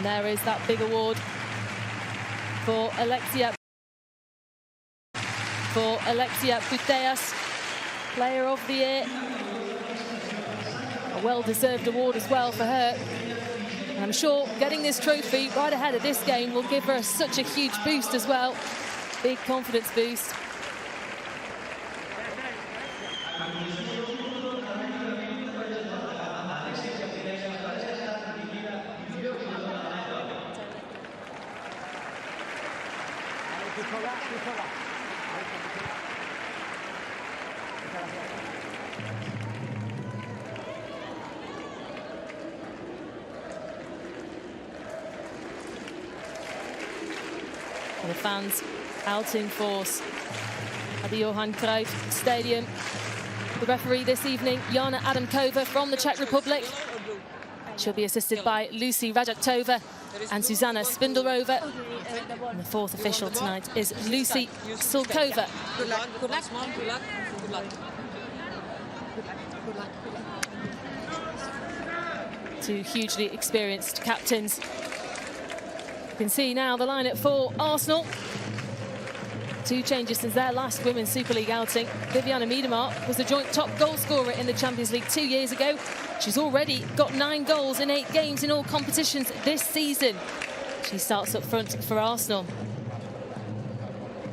And there is that big award for Alexia Putellas, Player of the Year. A well-deserved award as well for her. And I'm sure getting this trophy right ahead of this game will give her such a huge boost as well. Big confidence boost. The fans out in force at the Johan Cruyff Stadium. The referee this evening, Jana Adamkova from the Czech Republic. She'll be assisted by Lucy Radjaktova and Susanna Spindlerova. And the fourth official tonight is Lucy Sulkova. Good luck. Good luck. Good luck. Good luck. Two hugely experienced captains. You can see now the lineup for Arsenal. Two changes since their last Women's Super League outing. Vivianne Miedema was the joint top goal scorer in the Champions League 2 years ago. She's already got 9 goals in 8 games in all competitions this season. She starts up front for Arsenal.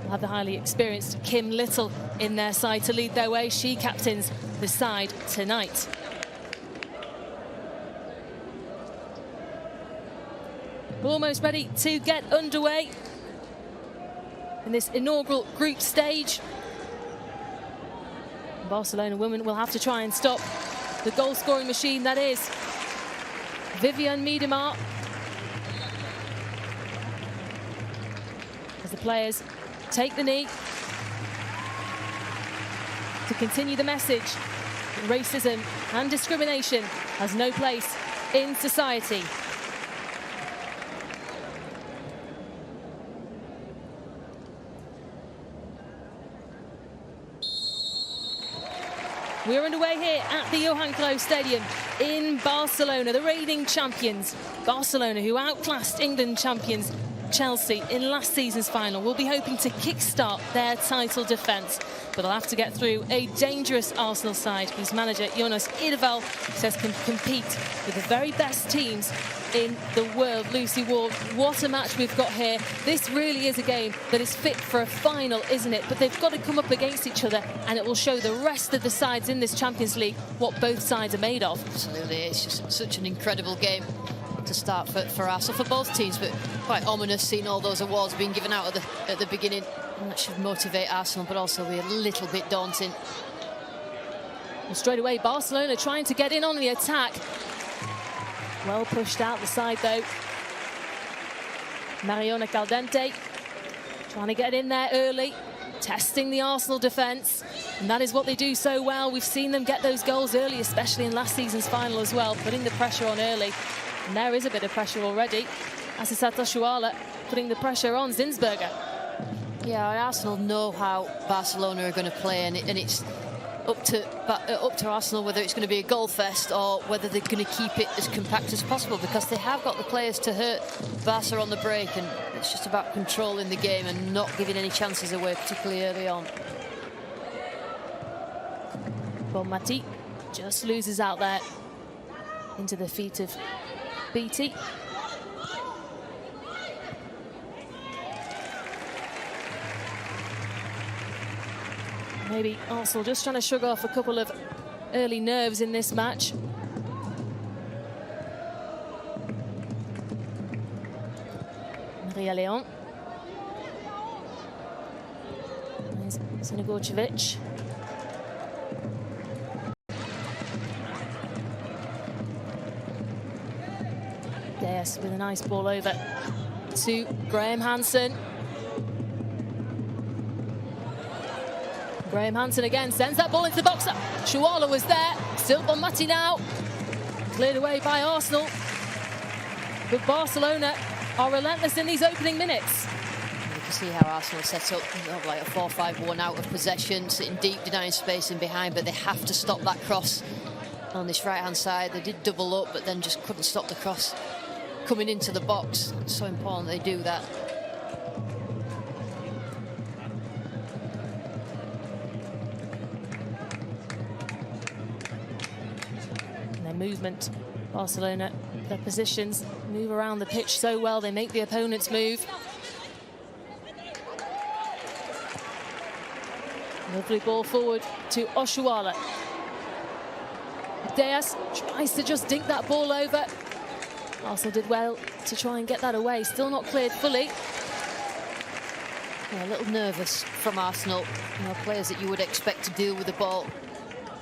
They'll have the highly experienced Kim Little in their side to lead their way. She captains the side tonight. We're almost ready to get underway in this inaugural group stage. Barcelona women will have to try and stop the goal-scoring machine that is Vivianne Miedema. As the players take the knee to continue the message that racism and discrimination has no place in society. We're underway here at the Johan Cruyff Stadium in Barcelona. The reigning champions, Barcelona, who outclassed England champions Chelsea in last season's final, will be hoping to kickstart their title defence. But they'll have to get through a dangerous Arsenal side whose manager, Jonas Irval, says can compete with the very best teams in the world. Lucy Ward, what a match we've got here. This really is a game that is fit for a final, isn't it? But they've got to come up against each other, and it will show the rest of the sides in this Champions League what both sides are made of. Absolutely, it's just such an incredible game to start for Arsenal, for both teams, but quite ominous seeing all those awards being given out at the beginning. And that should motivate Arsenal, but also be a little bit daunting. And straight away, Barcelona trying to get in on the attack. Well pushed out the side, though. Mariona Caldente trying to get in there early, testing the Arsenal defence. And that is what they do so well. We've seen them get those goals early, especially in last season's final as well, putting the pressure on early. And there is a bit of pressure already. Asisat Oshuala putting the pressure on Zinsberger. Yeah, Arsenal know how Barcelona are going to play, and it's up to Arsenal whether it's going to be a goal fest or whether they're going to keep it as compact as possible, because they have got the players to hurt Barca on the break, and it's just about controlling the game and not giving any chances away, particularly early on. Bonmati just loses out there into the feet of Beattie. Maybe Arsenal just trying to shrug off a couple of early nerves in this match. Maria Leon. There's Sinagorcevic. Yes, with a nice ball over to Graham Hansen. Graham Hansen again sends that ball into the box. Shuala was there. Still Bonmati now. Cleared away by Arsenal. But Barcelona are relentless in these opening minutes. You can see how Arsenal set up, like a 4-5-1 out of possession, sitting deep, denying space in behind, but they have to stop that cross on this right-hand side. They did double up, but then just couldn't stop the cross. coming into the box. It's so important they do that. And their movement, Barcelona, their positions, move around the pitch so well, they make the opponents move. Lovely ball forward to Oshuala. Diaz tries to just dink that ball over. Arsenal did well to try and get that away. Still not cleared fully. Yeah, a little nervous from Arsenal. You know, players that you would expect to deal with the ball.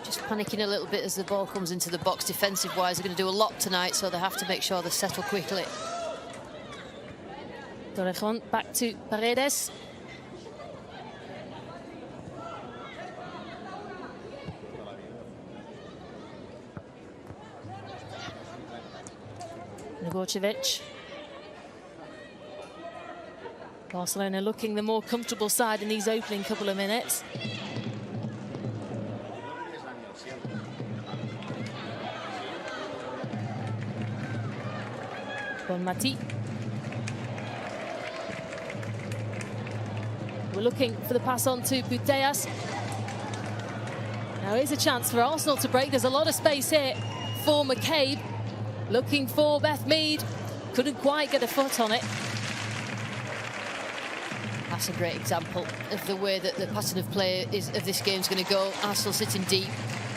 Just panicking a little bit as the ball comes into the box. Defensive-wise, they're going to do a lot tonight, so they have to make sure they settle quickly. Torrejon back to Paredes. Nagorcevic. Barcelona looking the more comfortable side in these opening couple of minutes. Bonmati. We're looking for the pass on to Putellas. Now here's a chance for Arsenal to break. There's a lot of space here for McCabe. Looking for Beth Mead. Couldn't quite get a foot on it. That's a great example of the way that the pattern of play of this game's going to go. Arsenal sitting deep,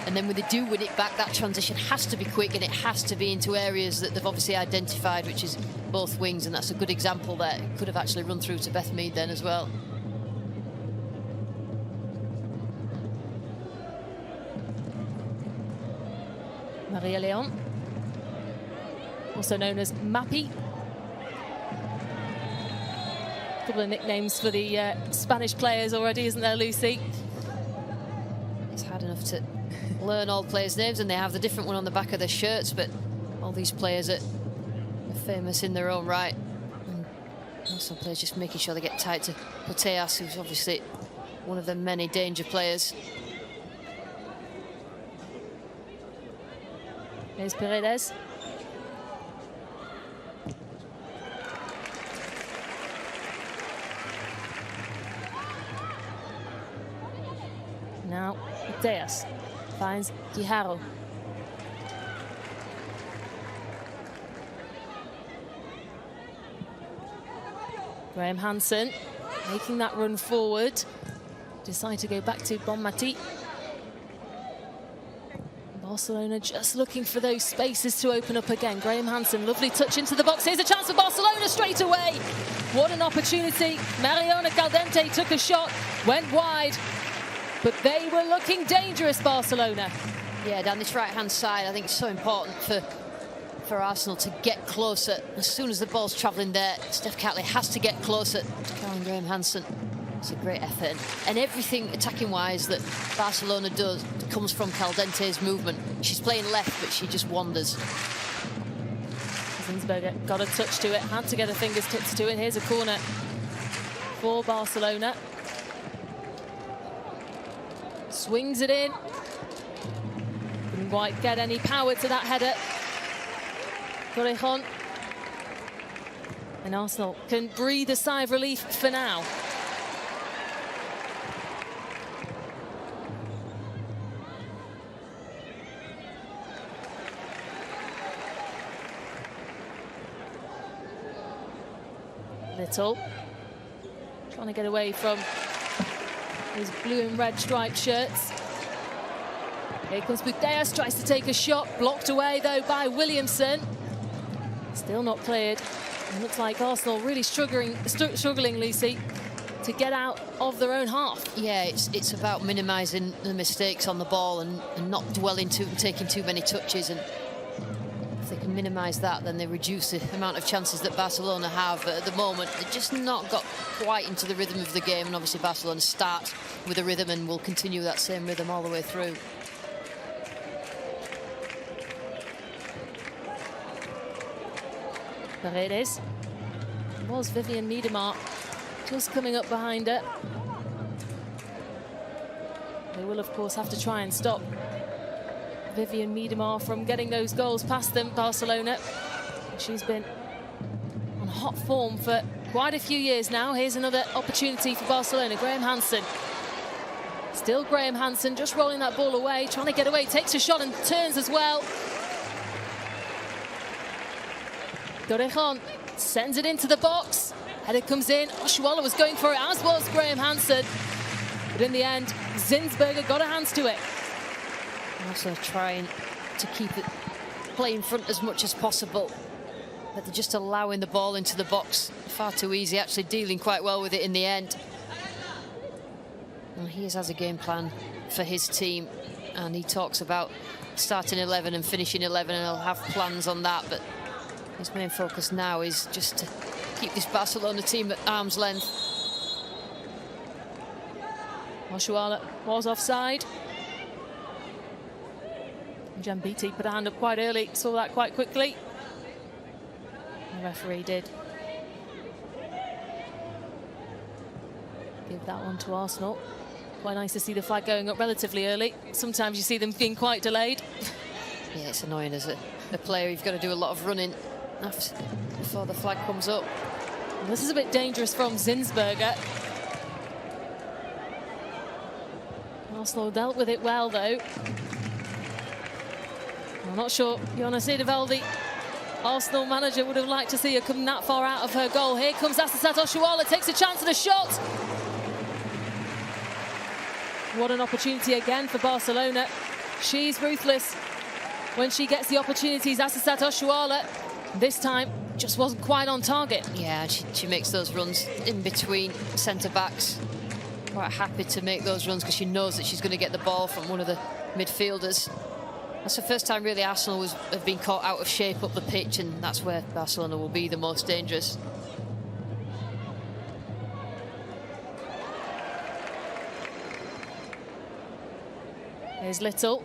and then when they do win it back, that transition has to be quick, and it has to be into areas that they've obviously identified, which is both wings, and that's a good example there. It could have actually run through to Beth Mead then as well. Maria Leon, also known as Mappy. A couple of nicknames for the Spanish players already, isn't there, Lucy? It's hard enough to learn all players' names, and they have the different one on the back of their shirts, but all these players are famous in their own right. And also players just making sure they get tight to Putellas, who's obviously one of the many danger players. Here's Paredes. Now, Putellas finds Guijarro. Graham Hansen making that run forward. Decide to go back to Bonmati. Barcelona just looking for those spaces to open up again. Graham Hansen, lovely touch into the box. Here's a chance for Barcelona straight away. What an opportunity. Mariona Caldente took a shot, went wide, but they were looking dangerous, Barcelona. Yeah, down this right-hand side, I think it's so important for Arsenal to get closer. As soon as the ball's travelling there, Steph Catley has to get closer to Caroline Graham Hansen. It's a great effort. And everything attacking-wise that Barcelona does comes from Caldente's movement. She's playing left, but she just wanders. Zinsberger got a touch to it, had to get her fingertips to it. Here's a corner for Barcelona. Swings it in. Couldn't quite get any power to that header. Torrejon. And Arsenal can breathe a sigh of relief for now. Little trying to get away from his blue and red striped shirts. Here comes Putellas, tries to take a shot, blocked away though by Williamson. Still not cleared. It looks like Arsenal really struggling, Lucy, to get out of their own half. Yeah, it's about minimising the mistakes on the ball and not dwelling taking too many touches. And if they can minimise that, then they reduce the amount of chances that Barcelona have. But at the moment, they've just not got quite into the rhythm of the game. And obviously Barcelona start with a rhythm and will continue that same rhythm all the way through. Paredes. It was Vivian Miedemar just coming up behind her. They will, of course, have to try and stop Vivian Miedemar from getting those goals past them, Barcelona. She's been hot form for quite a few years now. Here's another opportunity for Barcelona. Graham Hansen. Still Graham Hansen, just rolling that ball away, trying to get away, takes a shot and turns as well. Torrejon sends it into the box. Header comes in. Oshuala was going for it, as was Graham Hansen. But in the end, Zinsberger got her hands to it. Also trying to keep it play in front as much as possible. But they're just allowing the ball into the box far too easy, actually dealing quite well with it in the end. And he has a game plan for his team, and he talks about starting 11 and finishing 11, and he'll have plans on that, but his main focus now is just to keep this Barcelona team at arm's length. Oshuala was offside. Jambiti put a hand up quite early, saw that quite quickly. The referee did give that one to Arsenal. Quite nice to see the flag going up relatively early. Sometimes you see them being quite delayed. Yeah, it's annoying as a player. You've got to do a lot of running before the flag comes up. And this is a bit dangerous from Zinsberger. Arsenal dealt with it well, though. I'm not sure Jonas Edevaldi, Arsenal manager, would have liked to see her come that far out of her goal. Here comes Assisat Oshuala, takes a chance at a shot. What an opportunity again for Barcelona. She's ruthless when she gets the opportunities. Assisat Oshuala, this time, just wasn't quite on target. Yeah, she makes those runs in between centre-backs. Quite happy to make those runs because she knows that she's going to get the ball from one of the midfielders. That's the first time really Arsenal have been caught out of shape up the pitch, and that's where Barcelona will be the most dangerous. Here's Little.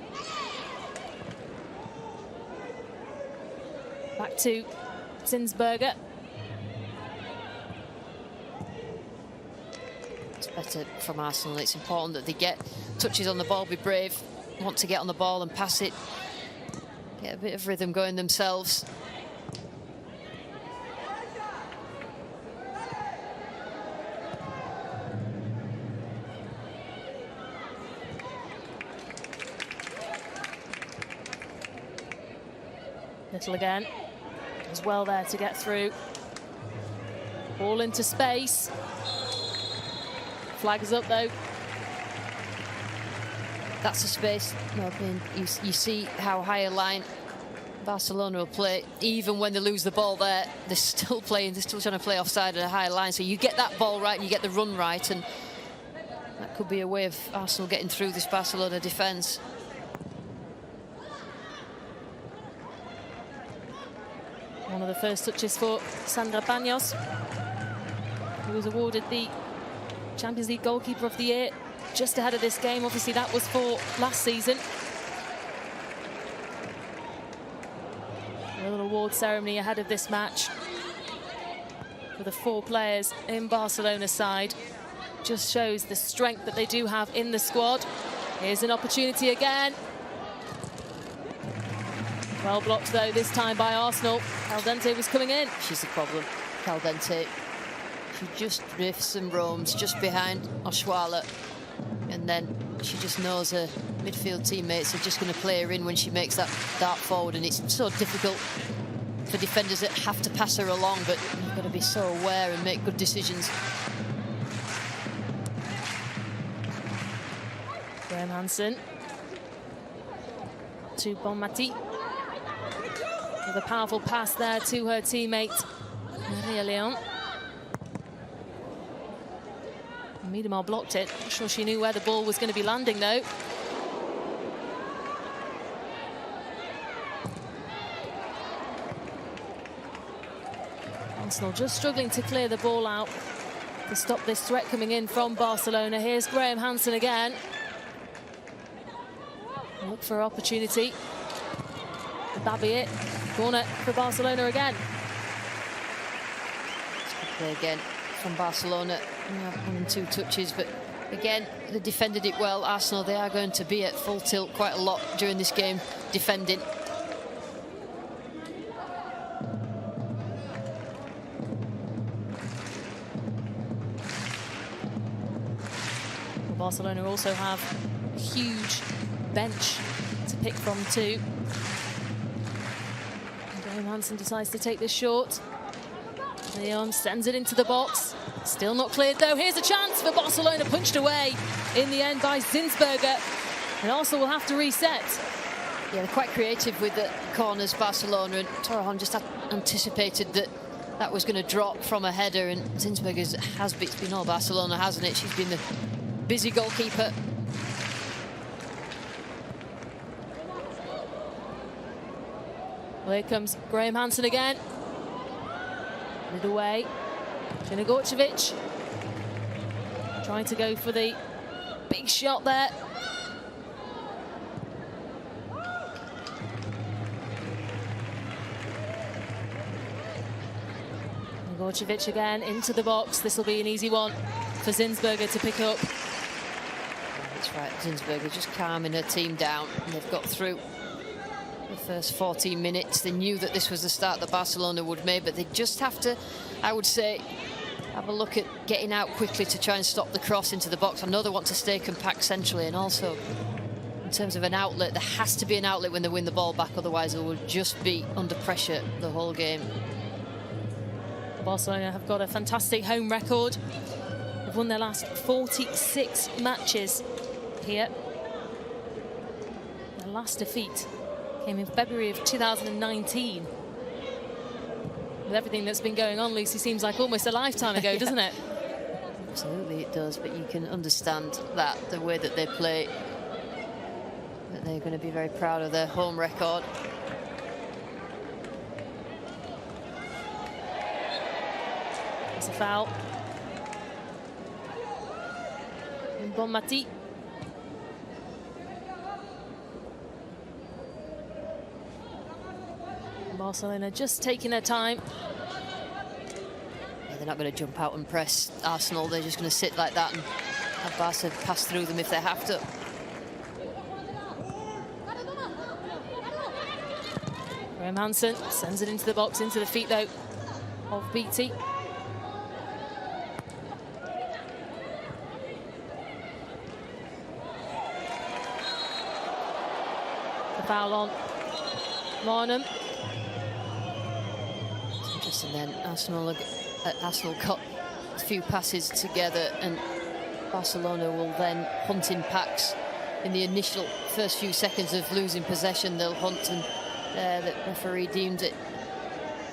Back to Zinsberger. It's better from Arsenal. It's important that they get touches on the ball, be brave, want to get on the ball and pass it, get a bit of rhythm going themselves. Little again, as well there to get through. Ball into space. Flags up though. That's the space. You see how high a line Barcelona will play. Even when they lose the ball there, they're still playing, they're still trying to play offside at a high line. So you get that ball right and you get the run right, and that could be a way of Arsenal getting through this Barcelona defence. One of the first touches for Sandra Baños, who was awarded the Champions League Goalkeeper of the Year just ahead of this game. Obviously, that was for last season. A little award ceremony ahead of this match for the 4 players in Barcelona's side. Just shows the strength that they do have in the squad. Here's an opportunity again. Well blocked, though, this time by Arsenal. Caldente was coming in. She's the problem, Caldente. She just drifts and roams just behind Oshuala, and then she just knows her midfield teammates are just going to play her in when she makes that dart forward, and it's so difficult for defenders that have to pass her along, but you've got to be so aware and make good decisions. Graham Hansen to Bonmati. With a powerful pass there to her teammate, Maria Leon. Miedemar blocked it. Not sure she knew where the ball was going to be landing, though. Arsenal just struggling to clear the ball out to stop this threat coming in from Barcelona. Here's Graham Hansen again. Look for opportunity. Could that be it? Corner for Barcelona again. Good play again from Barcelona. 1 and 2 touches, but again, they defended it well. Arsenal, they are going to be at full tilt quite a lot during this game, defending. Barcelona also have a huge bench to pick from too. Graham Hansen decides to take this short. Leon sends it into the box. Still not cleared though. Here's a chance for Barcelona, punched away in the end by Zinsberger. And Arsenal will have to reset. Yeah, they're quite creative with the corners, Barcelona, and Torrejon just anticipated that that was going to drop from a header, and Zinsberger it's been all Barcelona, hasn't it? She's been the busy goalkeeper. Well, here comes Graham Hansen again. Put it away. Gorcevic trying to go for the big shot there. Gorcevic again into the box. This will be an easy one for Zinsberger to pick up. That's right, Zinsberger just calming her team down, and they've got through the first 14 minutes. They knew that this was the start that Barcelona would make, but they just have to, I would say, have a look at getting out quickly to try and stop the cross into the box. I know they want to stay compact centrally, and also in terms of an outlet, there has to be an outlet when they win the ball back, otherwise they will just be under pressure the whole game. Barcelona have got a fantastic home record. They've won their last 46 matches here. Their last defeat came in February of 2019. With everything that's been going on, Lucy, seems like almost a lifetime ago, Yeah. doesn't it? Absolutely it does, but you can understand that, the way that they play, that they're going to be very proud of their home record. It's a foul. Bonmati. Barcelona just taking their time. Yeah, they're not going to jump out and press Arsenal. They're just going to sit like that and have Barca pass through them if they have to. Graham Hansen sends it into the box, into the feet though of Beattie. The foul on Marnham. It's interesting then, Arsenal got a few passes together, and Barcelona will then hunt in packs. In the initial first few seconds of losing possession, they'll hunt, and the referee deemed it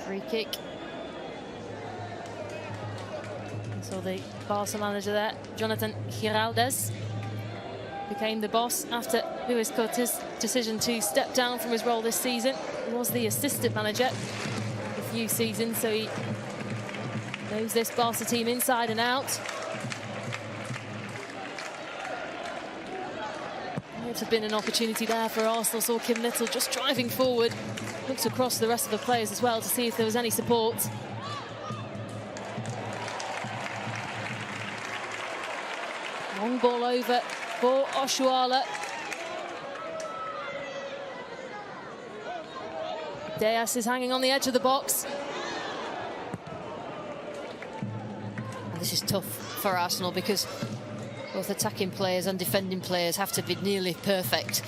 free kick. So the Barca manager there, Jonathan Giraldez, became the boss after Luis Cortés' decision to step down from his role this season. He was the assistant manager a few seasons, so he knows this Barca team inside and out. Might have been an opportunity there for Arsenal. Saw Kim Little just driving forward, looked across the rest of the players as well to see if there was any support. Long ball over for Oshuala. Diaz is hanging on the edge of the box. And this is tough for Arsenal because both attacking players and defending players have to be nearly perfect,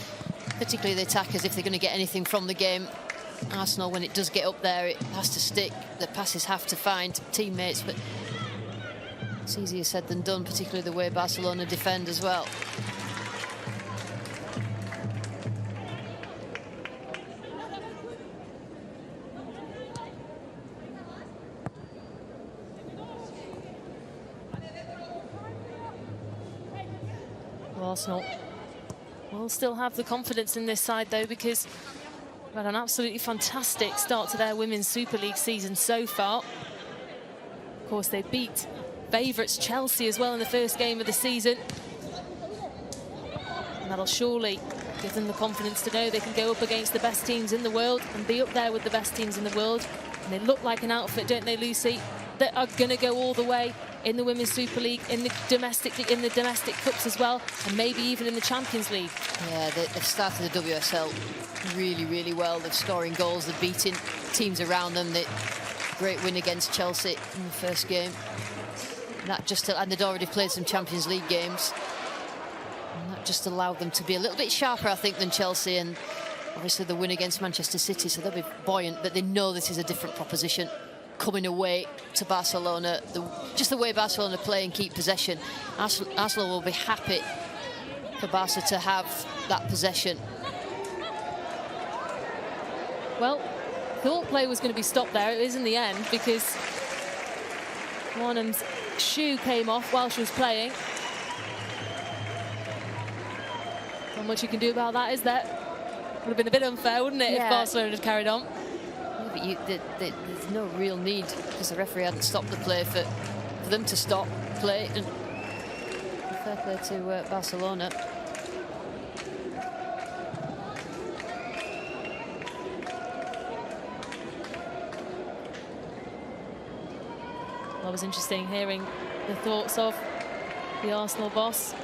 particularly the attackers if they're going to get anything from the game. Arsenal, when it does get up there, it has to stick. The passes have to find teammates, but it's easier said than done, particularly the way Barcelona defend as well. Arsenal will still have the confidence in this side though, because they've had an absolutely fantastic start to their Women's Super League season so far. Of course, they beat favourites Chelsea as well in the first game of the season. And that'll surely give them the confidence to know they can go up against the best teams in the world and be up there with the best teams in the world. And they look like an outfit, don't they, Lucy, that are going to go all the way in the Women's Super League, in the domestic cups as well, and maybe even in the Champions League. Yeah, they've started the WSL really, really well. They're scoring goals, they're beating teams around them. Great win against Chelsea in the first game. And they'd already played some Champions League games. just allowed them to be a little bit sharper, I think, than Chelsea, and obviously the win against Manchester City, so they'll be buoyant, but they know this is a different proposition coming away to Barcelona. Just the way Barcelona play and keep possession, Arsenal will be happy for Barca to have that possession. Well, thought play was going to be stopped there. It is in the end, because Wanham's shoe came off while she was playing. Not much you can do about that, is there? Would have been a bit unfair, wouldn't it, if Barcelona had carried on? Yeah, but there's no real need, because the referee hadn't stopped the play for them to stop play. And fair play to Barcelona. Well, it was interesting hearing the thoughts of the Arsenal boss.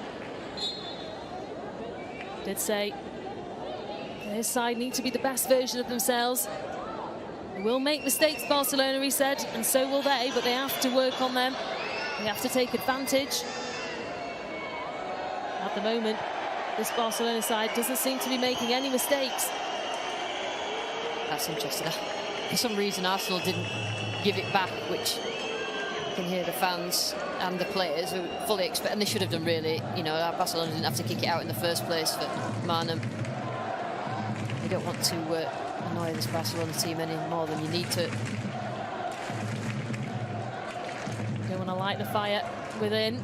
Did say his side need to be the best version of themselves. They will make mistakes, Barcelona, he said, and so will they, but they have to work on them. They have to take advantage. At the moment, this Barcelona side doesn't seem to be making any mistakes. That's interesting. For some reason, Arsenal didn't give it back, which you can hear the fans and the players who fully expect, and they should have done, really. You know, Barcelona didn't have to kick it out in the first place for Manham. You don't want to annoy this Barcelona team any more than you need to. Don't want to light the fire within.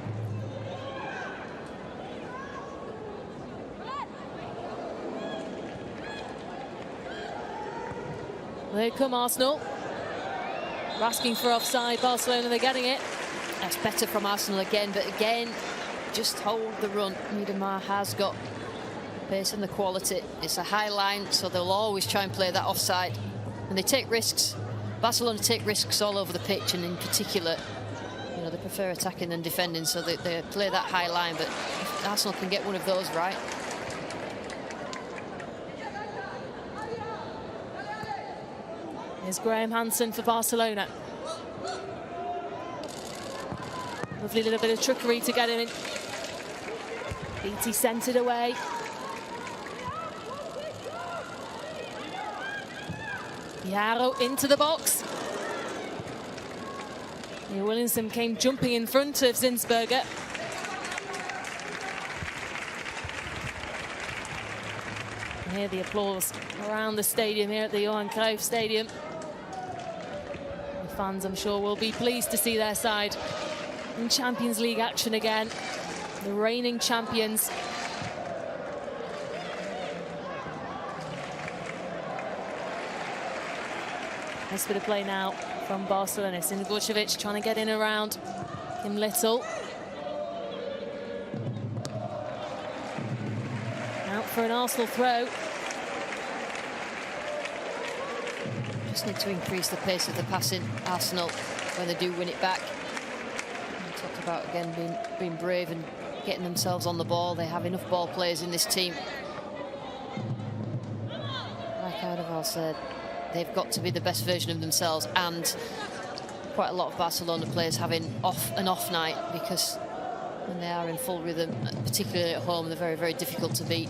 Well, here come Arsenal. They're asking for offside. Barcelona, they're getting it. That's better from Arsenal again, but again, just hold the run. Miedema has got pace and the quality. It's a high line, so they'll always try and play that offside. And they take risks. Barcelona take risks all over the pitch, and in particular, you know, they prefer attacking than defending, so they play that high line. But if Arsenal can get one of those right. Here's Graham Hansen for Barcelona. Lovely little bit of trickery to get him in. Beatty sent it away. Yarrow into the box. Neil Williamson came jumping in front of Zinsberger. And hear the applause around the stadium here at the Johan Cruyff Stadium. The fans, I'm sure, will be pleased to see their side in Champions League action again. The reigning champions. Nice bit of play now from Barcelona. Sinigurcevic trying to get in around Kim Little. Out for an Arsenal throw. Just need to increase the pace of the passing, Arsenal, when they do win it back. We talked about, again, being brave and getting themselves on the ball. They have enough ball players in this team. Like Ardeval said, they've got to be the best version of themselves, and quite a lot of Barcelona players having an off night, because when they are in full rhythm, particularly at home, they're very, very difficult to beat.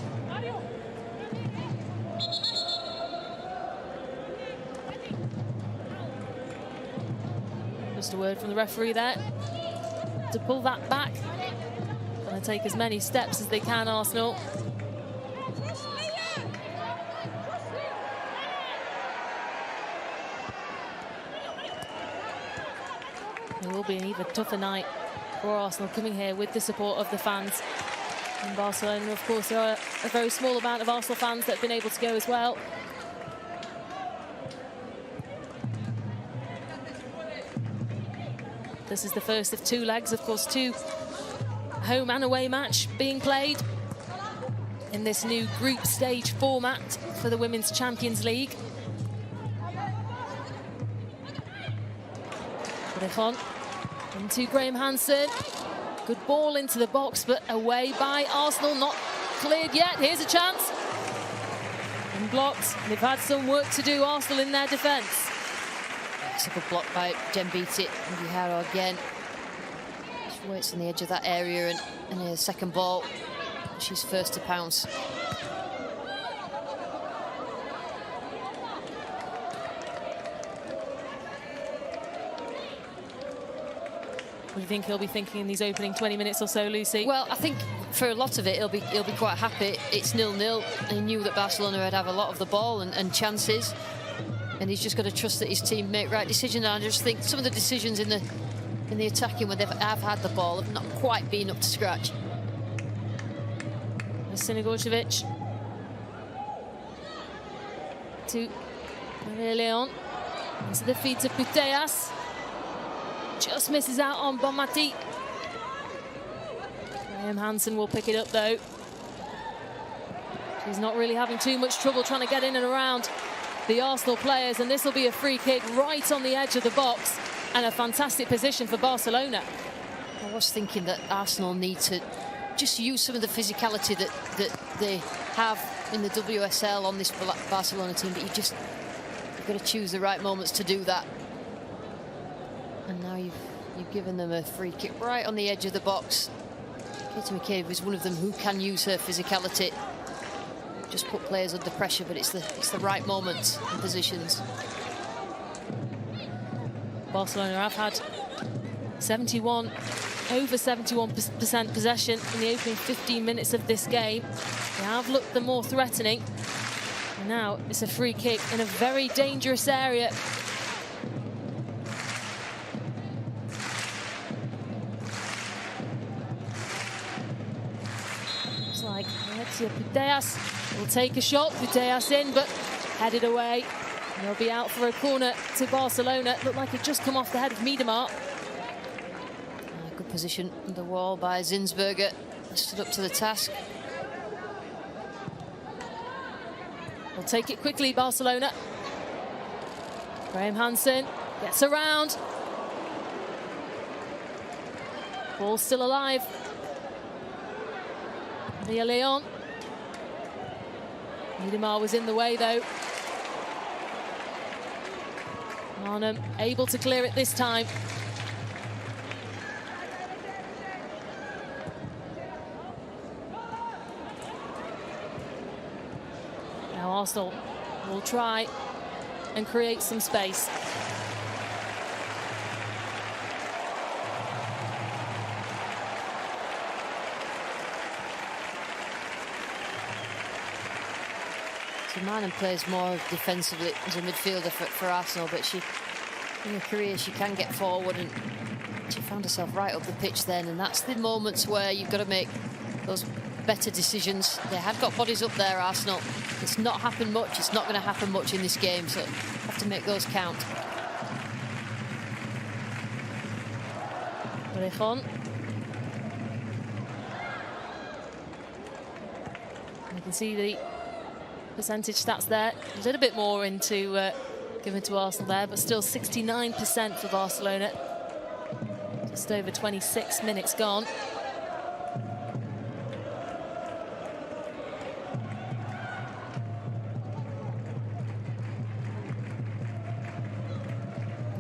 Just a word from the referee there to pull that back. Going to take as many steps as they can, Arsenal. It will be an even tougher night for Arsenal, coming here with the support of the fans. In Barcelona, of course, there are a very small amount of Arsenal fans that have been able to go as well. This is the first of two legs, of course, two home and away match being played in this new group stage format for the Women's Champions League. Rejon into Graham Hansen. Good ball into the box, but away by Arsenal, not cleared yet. Here's a chance. And blocked. They've had some work to do, Arsenal, in their defence. It's a good block by Jem Beatty. And Yarrow again. Just waits on the edge of that area, and a second ball. she's first to pounce. What do you think he'll be thinking in these opening 20 minutes or so, Lucy? Well, I think for a lot of it, he'll be quite happy. It's 0-0. He knew that Barcelona would have a lot of the ball and chances, and he's just got to trust that his team make right decisions. And I just think some of the decisions in the attacking where have had the ball have not quite been up to scratch. Sinigorcevic to Leon into the feet of Putellas. Just misses out on Bonmati. Graham Hansen will pick it up though. She's not really having too much trouble trying to get in and around the Arsenal players, and this will be a free kick right on the edge of the box, and a fantastic position for Barcelona. I was thinking that Arsenal need to just use some of the physicality that they have in the WSL on this Barcelona team, but you've got to choose the right moments to do that. And now you've given them a free kick right on the edge of the box. Katie McCabe is one of them who can use her physicality, just put players under pressure, but it's the right moments and positions. Barcelona have had over 71% possession in the opening 15 minutes of this game. They have looked the more threatening. And now it's a free kick in a very dangerous area. Looks like Alexia Putellas will take a shot. Putellas in, but headed away. And they'll be out for a corner to Barcelona. Looked like it just come off the head of Miedemar. Good position on the wall by Zinsberger. Stood up to the task. They'll take it quickly, Barcelona. Graham Hansen gets around. Ball still alive. Mia Leon. Miedemar was in the way though. Arnhem able to clear it this time. Now Arsenal will try and create some space. So Arnhem plays more defensively as a midfielder for Arsenal, but she, in her career, she can get forward, and she found herself right up the pitch then, and that's the moments where you've got to make those better decisions. They have got bodies up there, Arsenal. It's not happened much. It's not going to happen much in this game, so have to make those count. Orejon. You can see the percentage stats there. A little bit more into given to Arsenal there, but still 69% for Barcelona. Just over 26 minutes gone.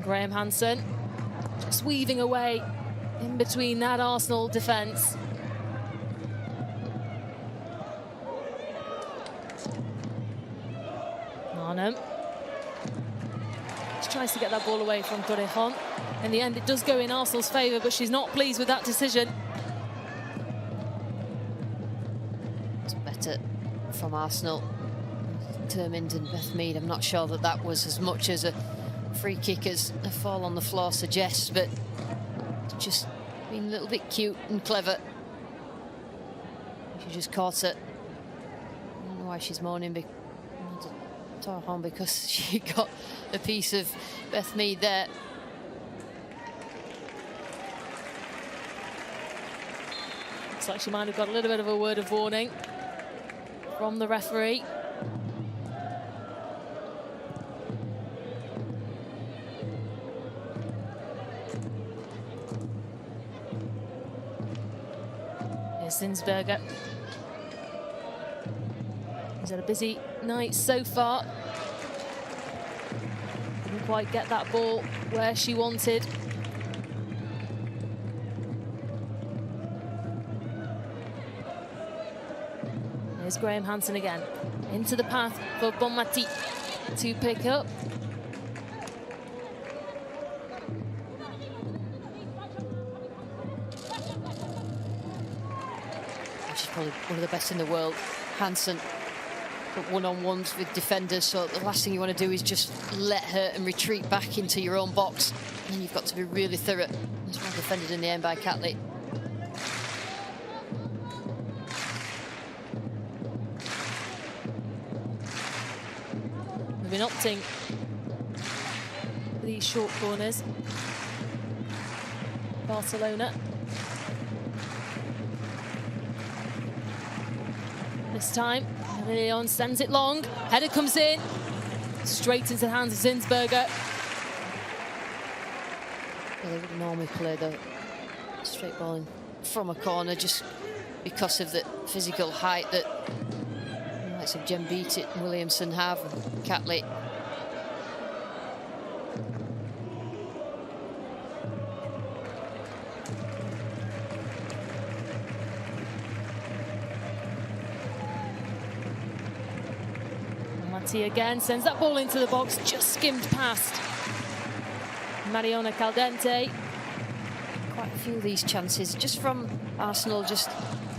Graham Hansen just weaving away in between that Arsenal defence. Arnhem just tries to get that ball away from Torrejon. In the end, it does go in Arsenal's favour, but she's not pleased with that decision. It's better from Arsenal. Determined, and Beth Mead, I'm not sure that was as much as a free kick as a fall on the floor suggests, but just being a little bit cute and clever. She just caught it. I don't know why she's moaning Torrejon, because she got a piece of Beth Mead there. Looks like she might have got a little bit of a word of warning from the referee. Zinsberger. He's had a busy night so far. Didn't quite get that ball where she wanted. Here's Graham Hansen again. Into the path for Bonmati to pick up. She's probably one of the best in the world. Hansen, but one-on-ones with defenders, so the last thing you want to do is just let her and retreat back into your own box. And then you've got to be really thorough. It's well defended in the end by Catley. We've been opting for these short corners. Barcelona. This time, Leon sends it long. Header comes in. Straight into the hands of Zinsberger. Yeah, they would normally play the straight ball in from a corner just because of the physical height that the likes of Jem Beat and Williamson have, and Catley. Matti again sends that ball into the box, just skimmed past Mariona Caldente. Quite a few of these chances just from Arsenal just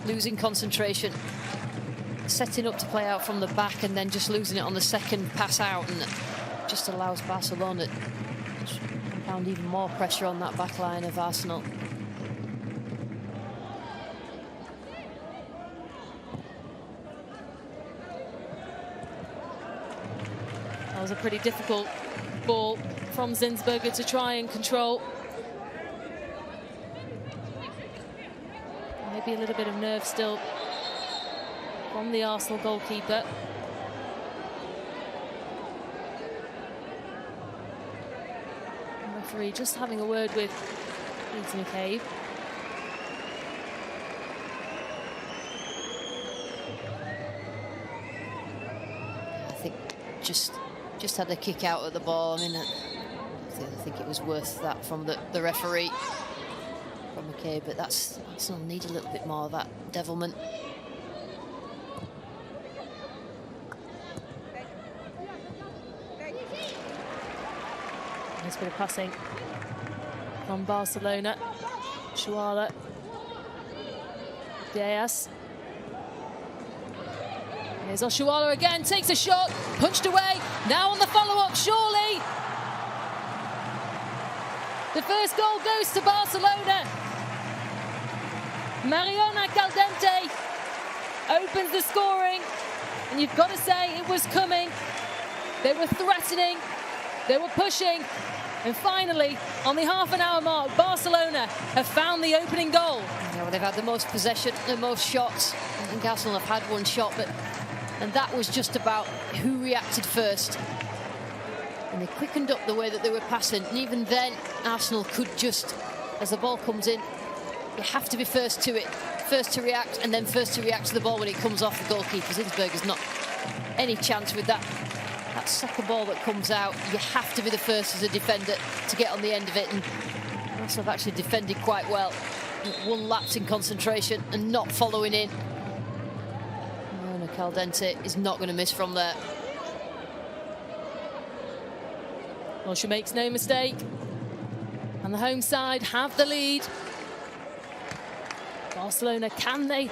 losing concentration, setting up to play out from the back and then just losing it on the second pass out, and it just allows Barcelona to compound even more pressure on that back line of Arsenal. That was a pretty difficult ball from Zinsberger to try and control. Maybe a little bit of nerve still from the Arsenal goalkeeper. The referee just having a word with Ethan McCabe. I think just had a kick out at the ball. I mean, I think it was worth that from the referee, from McCabe, but that's Arsenal need a little bit more of that devilment. Nice bit of passing from Barcelona. Shuala. Diaz. Here's Oshuala again, takes a shot, punched away. Now on the follow-up, surely. The first goal goes to Barcelona. Mariona Caldente opens the scoring. And you've got to say it was coming. They were threatening, they were pushing. And finally, on the half-an-hour mark, Barcelona have found the opening goal. Yeah, well, they've had the most possession, the most shots. I think Arsenal have had one shot, and that was just about who reacted first. And they quickened up the way that they were passing. And even then, Arsenal could just, as the ball comes in, you have to be first to it, first to react, and then first to react to the ball when it comes off the goalkeeper. Zinsberger's not any chance with that second ball that comes out. You have to be the first as a defender to get on the end of it. And Arsenal have actually defended quite well. One lapse in concentration and not following in. Caldente is not going to miss from there. Well, she makes no mistake. And the home side have the lead. Barcelona, can they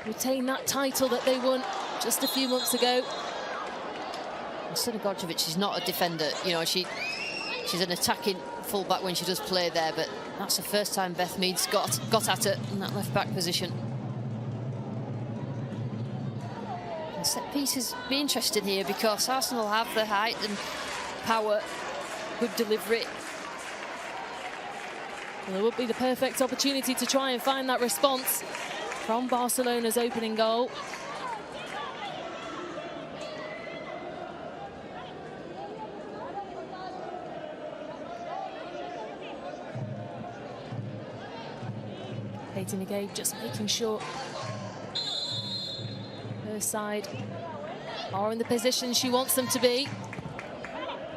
retain that title that they won just a few months ago? Srnogorjevic is not a defender. You know, she's an attacking fullback when she does play there, but that's the first time Beth Mead's got at her in that left-back position. Set pieces be interested here because Arsenal have the height and power, good delivery. Well, it would be the perfect opportunity to try and find that response from Barcelona's opening goal. Katie McCabe just making sure her side are in the position she wants them to be.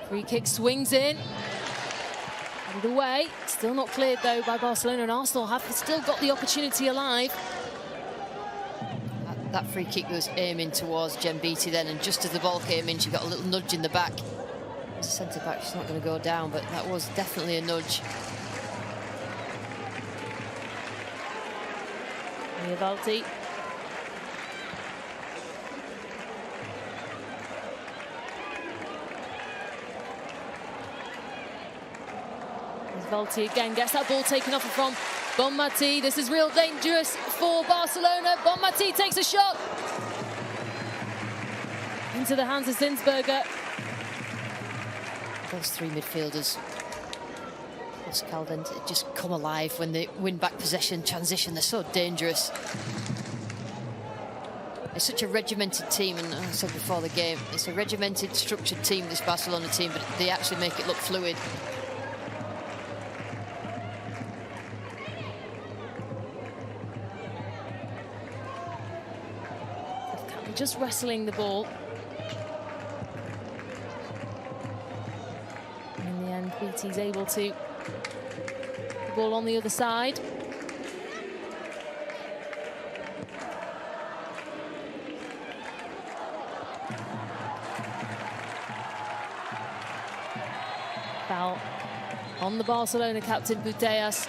Free kick swings in. Headed away. Still not cleared though by Barcelona, and Arsenal have still got the opportunity alive. that free kick was aiming towards Jen Beattie then, and just as the ball came in, she got a little nudge in the back. As a centre-back, she's not going to go down, but that was definitely a nudge. Valti. Valti again gets that ball taken off from Bonmati. This is real dangerous for Barcelona. Bonmati takes a shot into the hands of Zinsberger. Those three midfielders, plus Caldente, just come alive when they win back possession, transition. They're so dangerous. It's such a regimented team, and I said before the game, it's a regimented, structured team, this Barcelona team, but they actually make it look fluid. Just wrestling the ball. In the end, BT's able to the ball on the other side. Foul on the Barcelona captain, Putellas,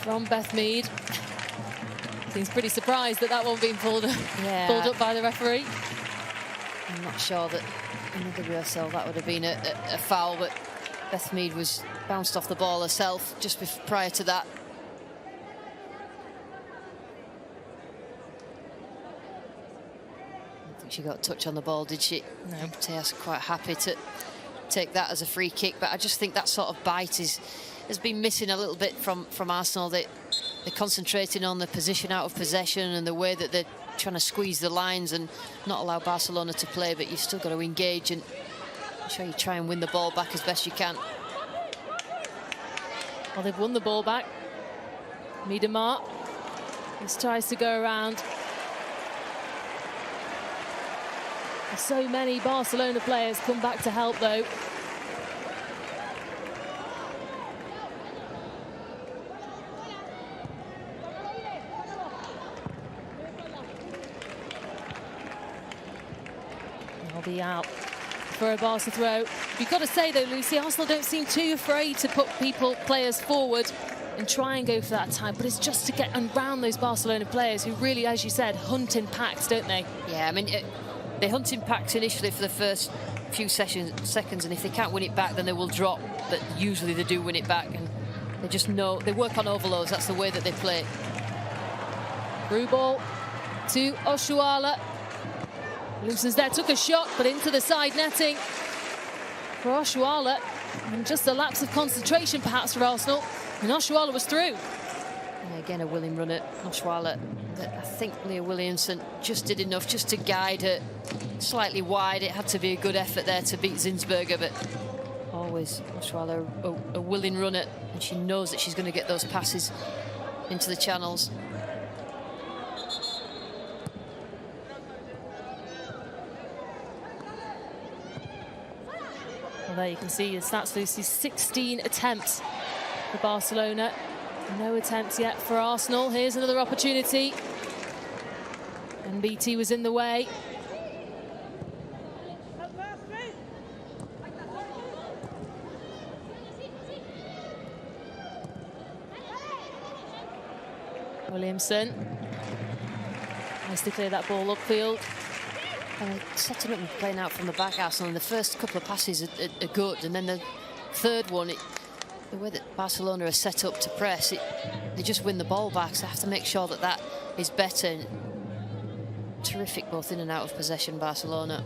from Beth Mead. Seems pretty surprised that that one being pulled up by the referee. I'm not sure that in the UWCL that would have been a foul, but Beth Mead was bounced off the ball herself just prior to that. I don't think she got a touch on the ball, did she? No. Putellas quite happy to take that as a free kick, but I just think that sort of bite has been missing a little bit from Arsenal. They're concentrating on the position out of possession and the way that they're trying to squeeze the lines and not allow Barcelona to play, but you've still got to engage and sure you try and win the ball back as best you can. Well, they've won the ball back. Miedema just tries to go around. So many Barcelona players come back to help, though. They'll be out for a Barca throw. You've got to say, though, Lucy, Arsenal don't seem too afraid to put players forward and try and go for that time, but it's just to get around those Barcelona players who really, as you said, hunt in packs, don't they? Yeah, I mean, they hunt in packs initially for the first few seconds, and if they can't win it back, then they will drop, but usually they do win it back, and they just know, they work on overloads. That's the way that they play. Through ball to Oshuala. Loosens there, took a shot, but into the side netting for Oshuala. And just a lapse of concentration, perhaps, for Arsenal. And Oshuala was through. And again, a willing runner, Oshuala. I think Leah Williamson just did enough just to guide her slightly wide. It had to be a good effort there to beat Zinsberger, but always Oshuala a willing runner, and she knows that she's going to get those passes into the channels. Well, there you can see the stats, Lucy. 16 attempts for Barcelona. No attempts yet for Arsenal. Here's another opportunity. And BT was in the way. Williamson. Nice to clear that ball upfield. Setting up and playing out from the back, Arsenal, and the first couple of passes are good, and then the third one, the way that Barcelona are set up to press, they just win the ball back, so they have to make sure that that is better. Terrific both in and out of possession, Barcelona.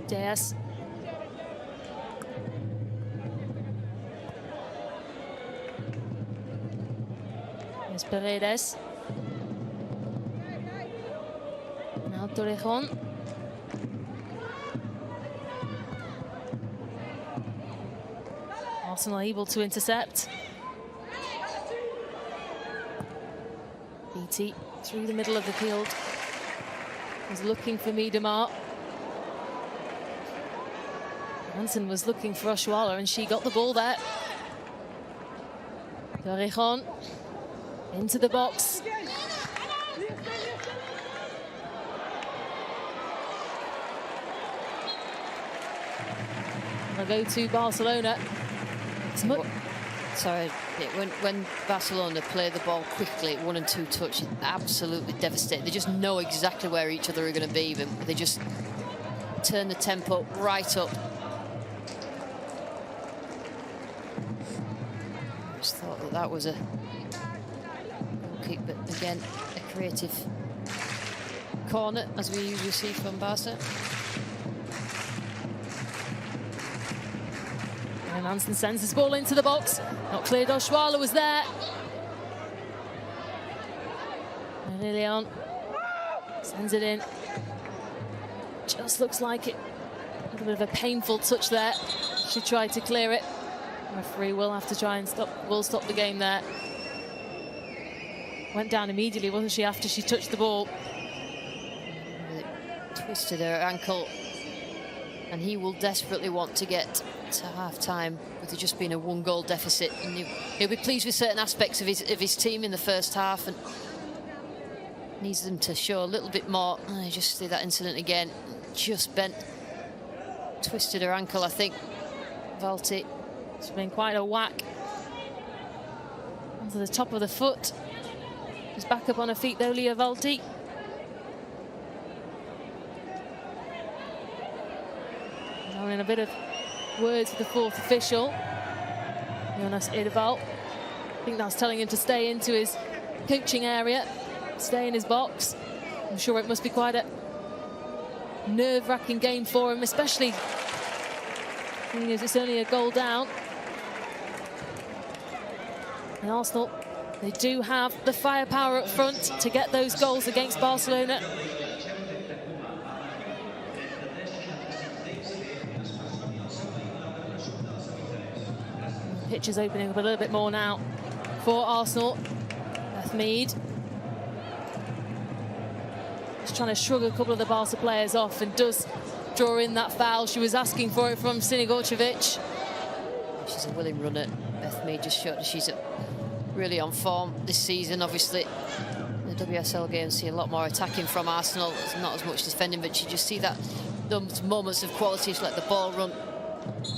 Diaz. Here's Paredes. Now Torrejon. Arsenal able to intercept. BT through the middle of the field. Was looking for Miedema. Hansen was looking for Oshuala, and she got the ball there. Torrejon into the box. They'll go to Barcelona. Sorry, when Barcelona play the ball quickly, 1 and 2 touch, it's absolutely devastating. They just know exactly where each other are going to be. They just turn the tempo right up. I just thought that was a kick, but again, a creative corner, as we usually see from Barca. And Hansen sends this ball into the box. Not cleared. Oshuala was there. And Lilian sends it in. Just looks like it. A little bit of a painful touch there. She tried to clear it. The referee will have to try and stop the game there. Went down immediately, wasn't she, after she touched the ball? Twisted her ankle. And he will desperately want to get to half-time with it just being a 1-goal deficit. And he'll be pleased with certain aspects of his team in the first half and needs them to show a little bit more. I just see that incident again. Just bent, twisted her ankle, I think. Valti. It's been quite a whack onto the top of the foot. She's back up on her feet though, Leah Valti. Now in a bit of words with the 4th official, Jonas Edevall. I think that's telling him to stay into his coaching area, stay in his box. I'm sure it must be quite a nerve-wracking game for him, especially seeing as it's only a goal down. And Arsenal, they do have the firepower up front to get those goals against Barcelona. The pitch is opening up a little bit more now for Arsenal. Beth Mead just trying to shrug a couple of the Barca players off and does draw in that foul. She was asking for it from Sinigorcevic. She's a willing runner. Beth Mead just showed she's really on form this season. Obviously, the WSL games see a lot more attacking from Arsenal. There's not as much defending, but you just see that those moments of quality. She let the ball run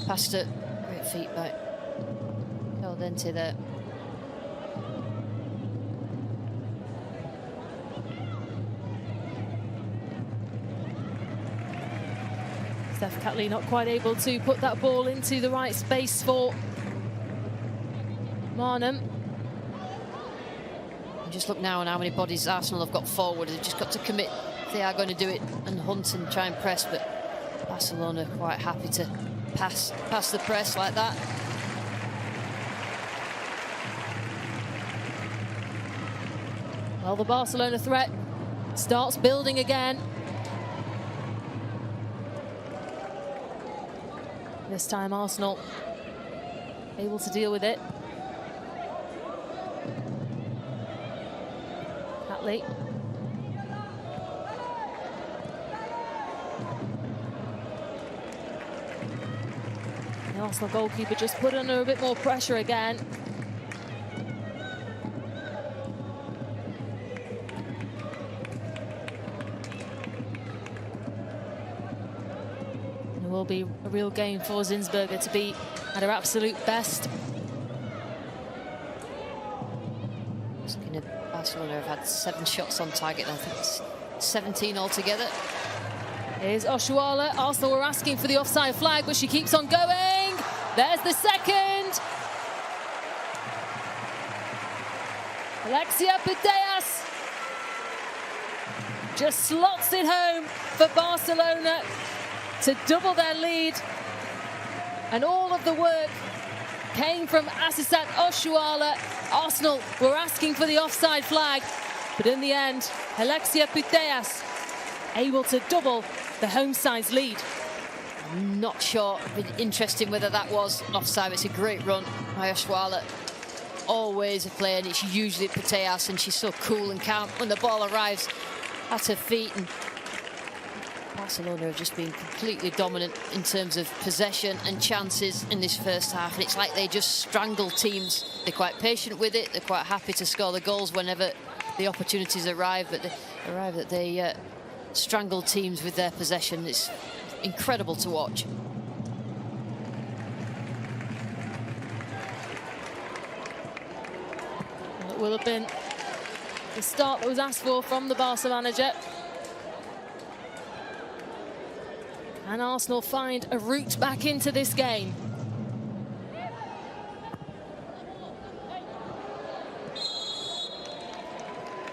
past her. Great feet by Caldente there. Steph Catley not quite able to put that ball into the right space for Marnham. And just look now on how many bodies Arsenal have got forward. They've just got to commit if they are going to do it and hunt and try and press, but Barcelona are quite happy to pass the press like that. Well, the Barcelona threat starts building again. This time Arsenal able to deal with it. Catley. The Arsenal goalkeeper just put under a bit more pressure again. It will be a real game for Zinsberger to be at her absolute best. Looking at Barcelona have had 7 shots on target, and I think it's 17 altogether. Here's Oshuala. Arsenal were asking for the offside flag, but she keeps on going. There's the second. Alexia Putellas just slots it home for Barcelona to double their lead. And all of the work came from Asisat Oshuala. Arsenal were asking for the offside flag, but in the end, Alexia Putellas able to double the home side's lead. I'm not sure, but interesting whether that was offside. It's a great run by Oshuala. Always a player, and it's usually Putellas, and she's so cool and calm when the ball arrives at her feet. And Barcelona have just been completely dominant in terms of possession and chances in this first half, and it's like they just strangle teams. They're quite patient with it. They're quite happy to score the goals whenever the opportunities arrive, but they strangle teams with their possession. It's incredible to watch. Well, it will have been the start that was asked for from the Barca manager. And Arsenal find a route back into this game.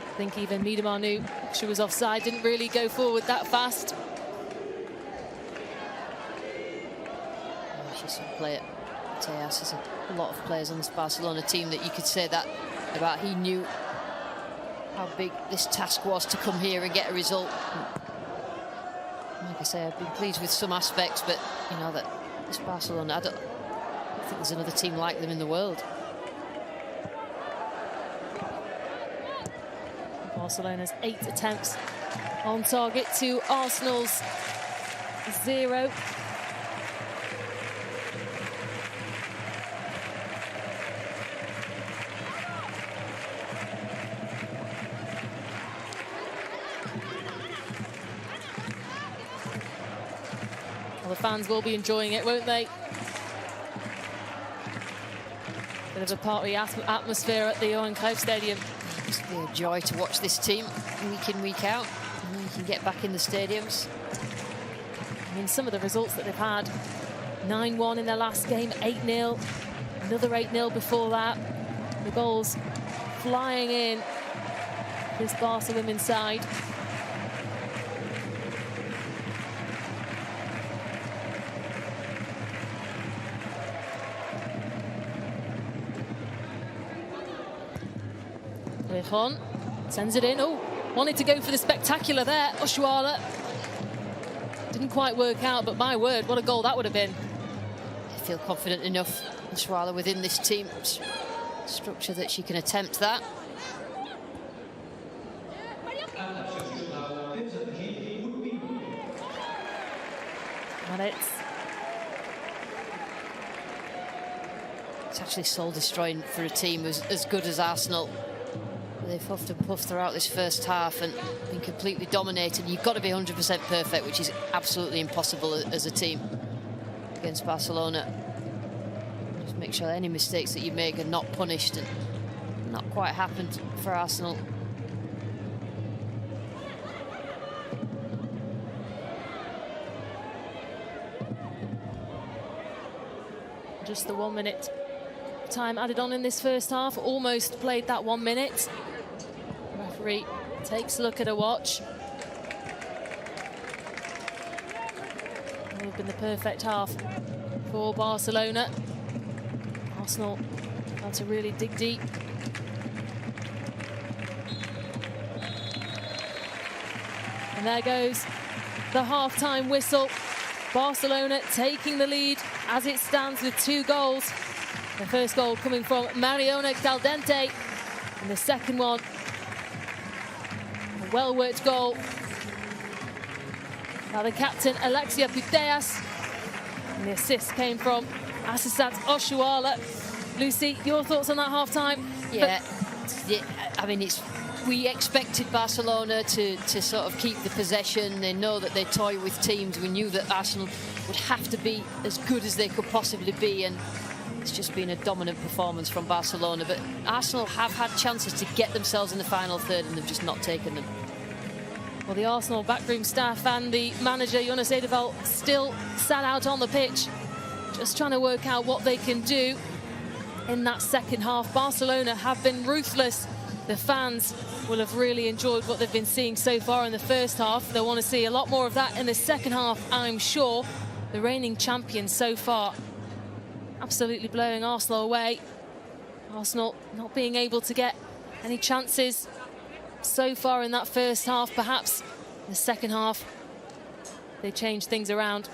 I think even Miedemar knew she was offside, didn't really go forward that fast. She's a player. Tejas is a lot of players on this Barcelona team that you could say that about. He knew how big this task was to come here and get a result. Like I say, I've been pleased with some aspects, but you know that this Barcelona, I don't think there's another team like them in the world. Barcelona's 8 attempts on target to Arsenal's 0. Well, the fans will be enjoying it, won't they? Bit of a party atmosphere at the Johan Cruyff Stadium. It's a joy to watch this team week in, week out. And you can get back in the stadiums. I mean, some of the results that they've had: 9-1 in their last game, 8-0, another 8-0 before that. The goals flying in this Barca women's side. Rejon sends it in. Oh, wanted to go for the spectacular there. Oshuala didn't quite work out, but my word, what a goal that would have been. I feel confident enough, Oshuala, within this team structure that she can attempt that. And it's actually soul-destroying for a team as good as Arsenal. They've huffed and puffed throughout this first half and been completely dominated. You've got to be 100% perfect, which is absolutely impossible as a team against Barcelona. Just make sure any mistakes that you make are not punished, and not quite happened for Arsenal. just the 1 minute time added on in this first half. Almost played that 1 minute. Referee takes a look at a watch. It would have been the perfect half for Barcelona. Arsenal had to really dig deep. And there goes the half-time whistle. Barcelona taking the lead as it stands with 2 goals. The first goal coming from Mariona Caldente, and the second one, a well-worked goal by the captain Alexia Putellas. And the assist came from Asisat Oshuala. Lucy, your thoughts on that half-time? Yeah, I mean, we expected Barcelona to sort of keep the possession. They know that they toy with teams. We knew that Arsenal would have to be as good as they could possibly be, and it's just been a dominant performance from Barcelona. But Arsenal have had chances to get themselves in the final third, and they've just not taken them. Well, the Arsenal backroom staff and the manager, Jonas Edeval, still sat out on the pitch, just trying to work out what they can do in that second half. Barcelona have been ruthless. The fans will have really enjoyed what they've been seeing so far in the first half. They'll want to see a lot more of that in the second half, I'm sure. The reigning champions so far absolutely blowing Arsenal away. Arsenal not being able to get any chances so far in that first half. Perhaps in the second half they change things around.